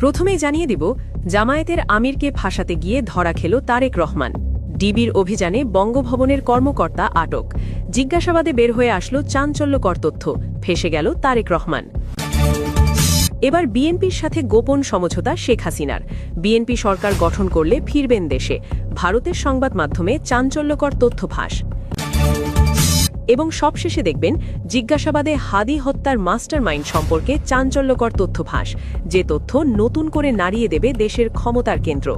প্রথমেই জানিয়ে দিব, জামায়াতের আমিরকে ফাঁসাতে গিয়ে ধরা খেল তারেক রহমান। ডিবির অভিযানে বঙ্গভবনের কর্মকর্তা আটক। জিজ্ঞাসাবাদে বের হয়ে আসলো চাঞ্চল্যকর তথ্য, ফেঁসে গেল তারেক রহমান। এবার বিএনপির সাথে গোপন সমঝোতা শেখ হাসিনার। বিএনপি সরকার গঠন করলে ফিরবেন দেশে। ভারতের সংবাদ মাধ্যমে চাঞ্চল্যকর তথ্য ফাঁস। এবং সবশেষে দেখবেন, জিজ্ঞাসাবাদে হাদি হত্যার মাস্টারমাইন্ড সম্পর্কে চাঞ্চল্যকর তথ্য ফাঁস, যে তথ্য নতুন করে নাড়িয়ে দেবে দেশের ক্ষমতার কেন্দ্র।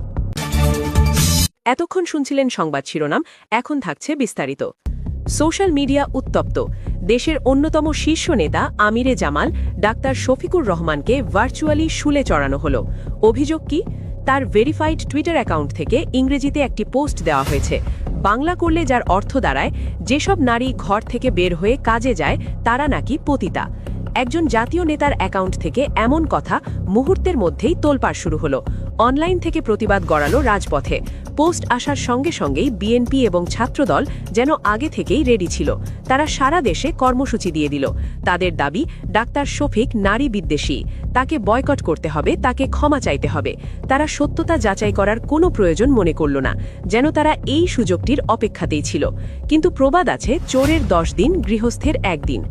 এতক্ষণ শুনছিলেন সংবাদ শিরোনাম, এখন থাকছে বিস্তারিত। সোশ্যাল মিডিয়া উত্তপ্ত। দেশের অন্যতম শীর্ষ নেতা আমিরে জামাল ডাক্তার শফিকুর রহমানকে ভার্চুয়ালি শুলে চড়ানো হল। অভিযোগ কি? তার ভেরিফাইড টুইটার অ্যাকাউন্ট থেকে ইংরেজিতে একটি পোস্ট দেওয়া হয়েছে। বাংলা করলে যার অর্থ দাঁড়ায়, যেসব নারী ঘর থেকে বের হয়ে কাজে যায় তারা নাকি পতিতা। একজন জাতীয় নেতার অ্যাকাউন্ট থেকে এমন কথা মুহূর্তের মধ্যেই তোলপাড় শুরু হলো। অনলাইন থেকে প্রতিবাদ গড়ালো রাজপথে। পোস্ট আসার সঙ্গে সঙ্গেই বিএনপি এবং ছাত্রদল যেন আগে থেকেই রেডি ছিল। তারা সারা দেশে কর্মসূচি দিয়ে দিল। তাদের দাবি, ডাক্তার শফিক নারী বিদ্বেষী, তাকে বয়কট করতে হবে, তাকে ক্ষমা চাইতে হবে। তারা সত্যতা যাচাই করার কোনো প্রয়োজন মনে করল না, যেন তারা এই সুযোগটির অপেক্ষাতেই ছিল। কিন্তু প্রবাদ আছে, চোরের 10 দিন, গৃহস্থের 1 দিন।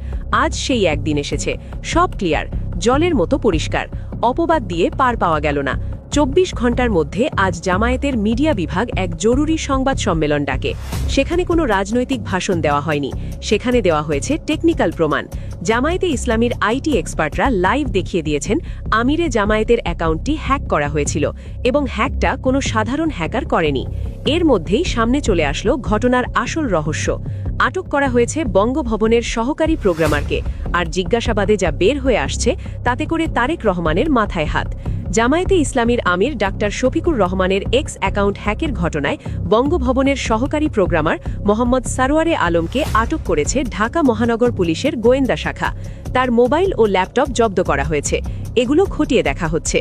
আজ সেই একদিন এসেছে। সব ক্লিয়ার, জলের মতো পরিষ্কার। অপবাদ দিয়ে পার পাওয়া গেল না। 24 ঘণ্টার মধ্যে আজ জামায়াতের মিডিয়া বিভাগ এক জরুরি সংবাদ সম্মেলন ডাকে। সেখানে কোনো রাজনৈতিক ভাষণ দেওয়া হয়নি, সেখানে দেওয়া হয়েছে টেকনিক্যাল প্রমাণ। জামায়াতে ইসলামীর আইটি এক্সপার্টরা লাইভ দেখিয়ে দিয়েছেন আমিরে জামায়াতের অ্যাকাউন্টটি হ্যাক করা হয়েছিল, এবং হ্যাকটা কোনো সাধারণ হ্যাকার করেনি। এর মধ্যেই সামনে চলে আসলো ঘটনার আসল রহস্য। আটক করা হয়েছে বঙ্গভবনের সহকারী প্রোগ্রামারকে, আর জিজ্ঞাসাবাদে যা বের হয়ে আসছে তাতে করে তারেক রহমানের মাথায় হাত। জামায়াতে ইসলামীর আমির ডাক্তার শফিকুর রহমানের এক্স অ্যাকাউন্ট হ্যাকের ঘটনায় বঙ্গভবনের সহকারী প্রোগ্রামার মোহাম্মদ সারোয়ারে আলমকে আটক করেছে ঢাকা মহানগর পুলিশের গোয়েন্দা শাখা। তার মোবাইল ও ল্যাপটপ জব্দ করা হয়েছে। এগুলো খতিয়ে দেখা হচ্ছে।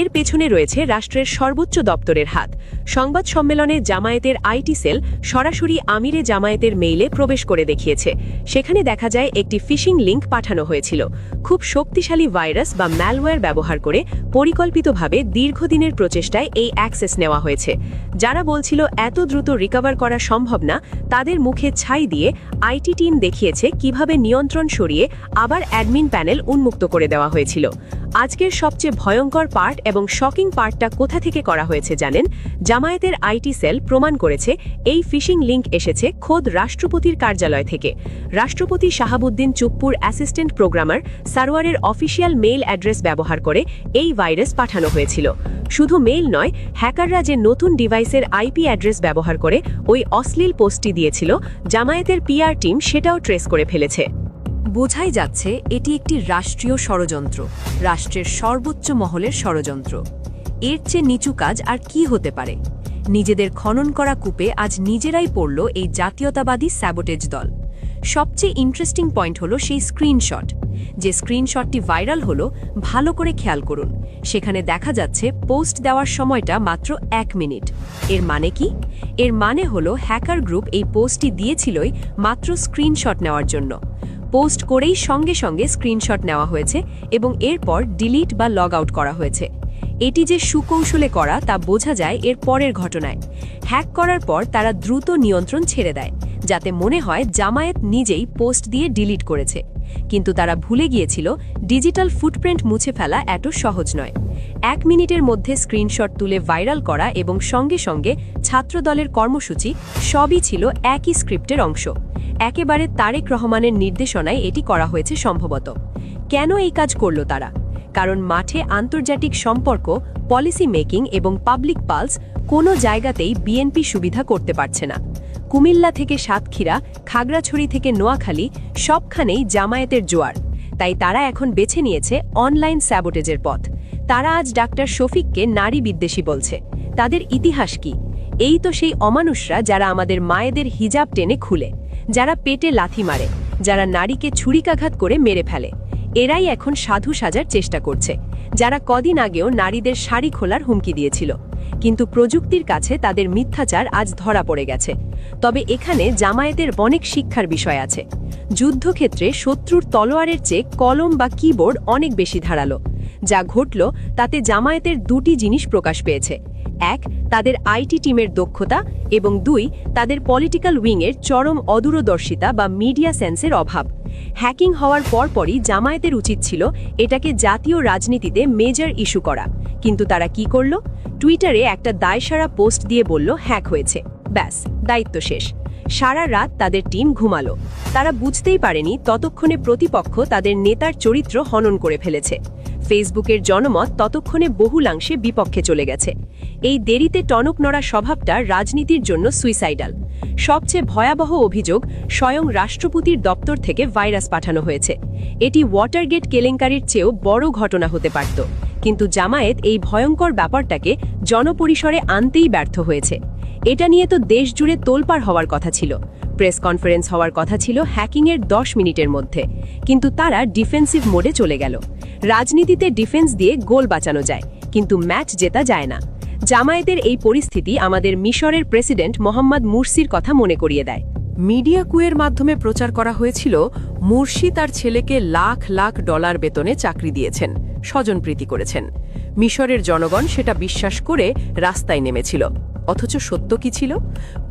এর পেছনে রয়েছে রাষ্ট্রের সর্বোচ্চ দপ্তরের হাত। সংবাদ সম্মেলনে জামায়াতের আইটি সেল সরাসরি আমিরে জামায়াতের মেইলে প্রবেশ করে দেখিয়েছে। সেখানে দেখা যায় একটি ফিশিং লিঙ্ক পাঠানো হয়েছিল। খুব শক্তিশালী ভাইরাস বা ম্যালওয়্যার ব্যবহার করে পরিকল্পিতভাবে দীর্ঘদিনের প্রচেষ্টায় এই অ্যাক্সেস নেওয়া হয়েছে। যারা বলছিল এত দ্রুত রিকভার করা সম্ভব না, তাদের মুখে ছাই দিয়ে আইটি টিম দেখিয়েছে কিভাবে নিয়ন্ত্রণ সরিয়ে আবার অ্যাডমিন প্যানেল উন্মুক্ত করে দেওয়া হয়েছিল। আজকের সবচেয়ে ভয়ঙ্কর পার্ট এবং শকিং পার্টটা কোথা থেকে করা হয়েছে জানেন? জামায়াতের আইটি সেল প্রমাণ করেছে এই ফিশিং লিঙ্ক এসেছে খোদ রাষ্ট্রপতির কার্যালয় থেকে। রাষ্ট্রপতি শাহাবুদ্দিন চুপ্পুর অ্যাসিস্ট্যান্ট প্রোগ্রামার সারোয়ারের অফিসিয়াল মেইল অ্যাড্রেস ব্যবহার করে এই ভাইরাস পাঠানো হয়েছিল। শুধু মেইল নয়, হ্যাকাররা যে নতুন ডিভাইসের আইপি অ্যাড্রেস ব্যবহার করে ওই অশ্লীল পোস্টটি দিয়েছিল, জামায়াতের পিআর টিম সেটাও ট্রেস করে ফেলেছে। বোঝাই যাচ্ছে এটি একটি রাষ্ট্রীয় ষড়যন্ত্র, রাষ্ট্রের সর্বোচ্চ মহলের ষড়যন্ত্র। এর চেয়ে নিচু কাজ আর কি হতে পারে? নিজেদের খনন করা কূপে আজ নিজেরাই পড়ল এই জাতীয়তাবাদী স্যাবোটেজ দল। সবচেয়ে ইন্টারেস্টিং পয়েন্ট হলো সেই স্ক্রিনশট। যে স্ক্রিনশটটি ভাইরাল হলো, ভালো করে খেয়াল করুন। সেখানে দেখা যাচ্ছে পোস্ট দেওয়ার সময়টা মাত্র 1 মিনিট। এর মানে কি? এর মানে হলো হ্যাকার গ্রুপ এই পোস্টটি দিয়েছিলই মাত্র স্ক্রিনশট নেওয়ার জন্য। পোস্ট করেই সঙ্গে সঙ্গে স্ক্রিনশট নেওয়া হয়েছে এবং এরপর ডিলিট বা লগ আউট করা হয়েছে। এটি যে সুকৌশলে করা তা বোঝা যায় এর পরের ঘটনায়। হ্যাক করার পর তারা দ্রুত নিয়ন্ত্রণ ছেড়ে দেয়, যাতে মনে হয় জামায়াত নিজেই পোস্ট দিয়ে ডিলিট করেছে। কিন্তু তারা ভুলে গিয়েছিল ডিজিটাল ফুটপ্রিন্ট মুছে ফেলা এত সহজ নয়। 1 মিনিটের মধ্যে স্ক্রিনশট তুলে ভাইরাল করা এবং সঙ্গে সঙ্গে ছাত্রদলের কর্মসূচি সবই ছিল একই স্ক্রিপ্টের অংশ। একেবারে তারেক রহমানের নির্দেশনায় এটি করা হয়েছে সম্ভবত। কেন এই কাজ করল তারা? কারণ মাঠে আন্তর্জাতিক সম্পর্ক, পলিসি মেকিং এবং পাবলিক পালস কোনো জায়গাতেই বিএনপি সুবিধা করতে পারছে না। কুমিল্লা থেকে সাতক্ষীরা, খাগড়াছড়ি থেকে নোয়াখালী, সবখানেই জামায়াতের জোয়ার। তাই তারা এখন বেছে নিয়েছে অনলাইন স্যাবোটেজের পথ। তারা আজ ডাক্তার শফিককে নারী বিদ্বেষী বলছে। তাদের ইতিহাস কি? এই তো সেই অমানুষরা যারা আমাদের মায়েদের হিজাব টেনে খুলে, যারা পেটে লাথি মারে, যারা নারীকে ছুরিকাঘাত করে মেরে ফেলে। এরাই এখন সাধু সাজার চেষ্টা করছে, যারা কদিন আগেও নারীদের শাড়ি খোলার হুমকি দিয়েছিল। কিন্তু প্রযুক্তির কাছে তাদের মিথ্যাচার আজ ধরা পড়ে গেছে। তবে এখানে জামায়াতের অনেক শিক্ষার বিষয় আছে। যুদ্ধক্ষেত্রে শত্রুর তলোয়ারের চেয়ে কলম বা কিবোর্ড অনেক বেশি ধারালো। যা ঘটল তাতে জামায়াতের দুটি জিনিস প্রকাশ পেয়েছে। এক, তাদের আইটি টিমের দক্ষতা, এবং দুই, তাদের পলিটিক্যাল উইংয়ের চরম অদূরদর্শিতা বা মিডিয়া সেন্সের অভাব। হ্যাকিং হওয়ার পরপরই জামায়াতের উচিত ছিল এটাকে জাতীয় রাজনীতিতে মেজর ইস্যু করা, কিন্তু তারা কি করল? টুইটারে একটা দায়সারা পোস্ট দিয়ে বলল হ্যাক হয়েছে, ব্যাস, দায়িত্ব শেষ। সারা রাত তাদের টিম ঘুমালো। তারা বুঝতেই পারেনি ততক্ষণে প্রতিপক্ষ তাদের নেতার চরিত্র হনন করে ফেলেছে। ফেসবুকের জনমত ততক্ষণে বহুলাংশে বিপক্ষে চলে গেছে। এই দেরিতে টনক নড়া স্বভাবটা রাজনীতির জন্য সুইসাইডাল। সবচেয়ে ভয়াবহ অভিযোগ, স্বয়ং রাষ্ট্রপতির দপ্তর থেকে ভাইরাস পাঠানো হয়েছে। এটি ওয়াটারগেট কেলেঙ্কারির চেয়েও বড় ঘটনা হতে পারত, কিন্তু জামায়াত এই ভয়ঙ্কর ব্যাপারটাকে জনপরিসরে আনতেই ব্যর্থ হয়েছে। এটা নিয়ে তো দেশ জুড়ে তোলপাড় হওয়ার কথা ছিল। প্রেস কনফারেন্স হওয়ার কথা ছিল হ্যাকিংয়ের 10 মিনিটের মধ্যে, কিন্তু তারা ডিফেন্সিভ মোডে চলে গেল। রাজনীতিতে ডিফেন্স দিয়ে গোল বাঁচানো যায়, কিন্তু ম্যাচ জেতা যায় না। জামায়াতের এই পরিস্থিতি আমাদের মিশরের প্রেসিডেন্ট মোহাম্মদ মুরসির কথা মনে করিয়ে দেয়। মিডিয়া কুয়ের মাধ্যমে প্রচার করা হয়েছিল মুরসি তার ছেলেকে লাখ লাখ ডলার বেতনে চাকরি দিয়েছেন, স্বজনপ্রীতি করেছেন। মিশরের জনগণ সেটা বিশ্বাস করে রাস্তায় নেমেছিল। অথচ সত্য কি ছিল?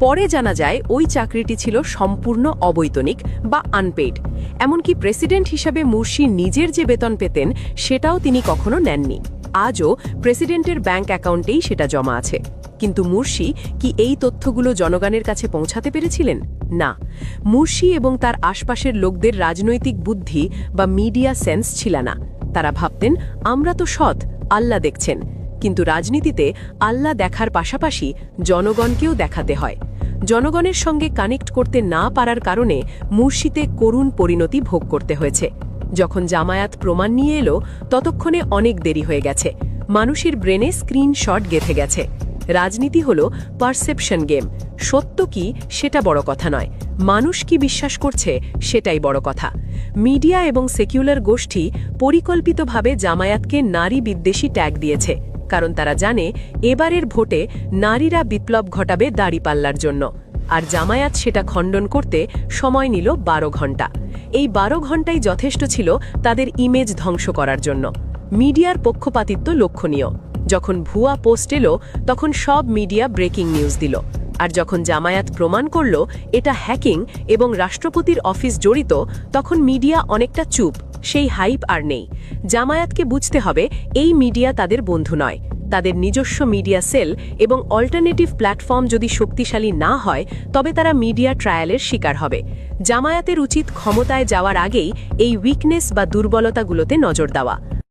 পরে জানা যায় ওই চাকরিটি ছিল সম্পূর্ণ অবৈতনিক বা আনপেইড। এমনকি প্রেসিডেন্ট হিসাবে মুরসি নিজের যে বেতন পেতেন সেটাও তিনি কখনো নেননি। আজও প্রেসিডেন্টের ব্যাংক অ্যাকাউন্টেই সেটা জমা আছে। কিন্তু মুরসি কি এই তথ্যগুলো জনগণের কাছে পৌঁছাতে পেরেছিলেন? না। মুরসি এবং তার আশপাশের লোকদের রাজনৈতিক বুদ্ধি বা মিডিয়া সেন্স ছিল না। তারা ভাবতেন আমরা তো সৎ, আল্লাহ দেখছেন। কিন্তু রাজনীতিতে আল্লাহ দেখার পাশাপাশি জনগণকেও দেখাতে হয়। জনগণের সঙ্গে কানেক্ট করতে না পারার কারণে মুরসিতে করুণ পরিণতি ভোগ করতে হয়েছে। যখন জামায়াত প্রমাণ নিয়ে এলো ততক্ষণে অনেক দেরি হয়ে গেছে। মানুষের ব্রেনে স্ক্রিনশট গেঁথে গেছে। রাজনীতি হলো পারসেপশন গেম। সত্য কি সেটা বড় কথা নয়, মানুষ কি বিশ্বাস করছে সেটাই বড় কথা। মিডিয়া এবং সেকুলার গোষ্ঠী পরিকল্পিতভাবে জামায়াতকে নারী বিদ্বেষী ট্যাগ দিয়েছে, কারণ তারা জানে এবারের ভোটে নারীরা বিপ্লব ঘটাবে দাড়িপাল্লার জন্য। আর জামায়াত সেটা খণ্ডন করতে সময় নিল 12 ঘণ্টা। এই 12 ঘণ্টাই যথেষ্ট ছিল তাদের ইমেজ ধ্বংস করার জন্য। মিডিয়ার পক্ষপাতিত্ব লক্ষণীয়। যখন ভুয়া পোস্ট এলো তখন সব মিডিয়া ব্রেকিং নিউজ দিল, আর যখন জামায়াত প্রমাণ করল এটা হ্যাকিং এবং রাষ্ট্রপতির অফিস জড়িত, তখন মিডিয়া অনেকটা চুপ। সেই হাইপ আর নেই। জামায়াতকে বুঝতে হবে এই মিডিয়া তাদের বন্ধু নয়। তাদের নিজস্ব মিডিয়া সেল এবং অল্টারনেটিভ প্ল্যাটফর্ম যদি শক্তিশালী না হয় তবে তারা মিডিয়া ট্রায়ালের শিকার হবে। জামায়াতের উচিত ক্ষমতায় যাওয়ার আগেই এই উইকনেস বা দুর্বলতাগুলোতে নজর দেওয়া।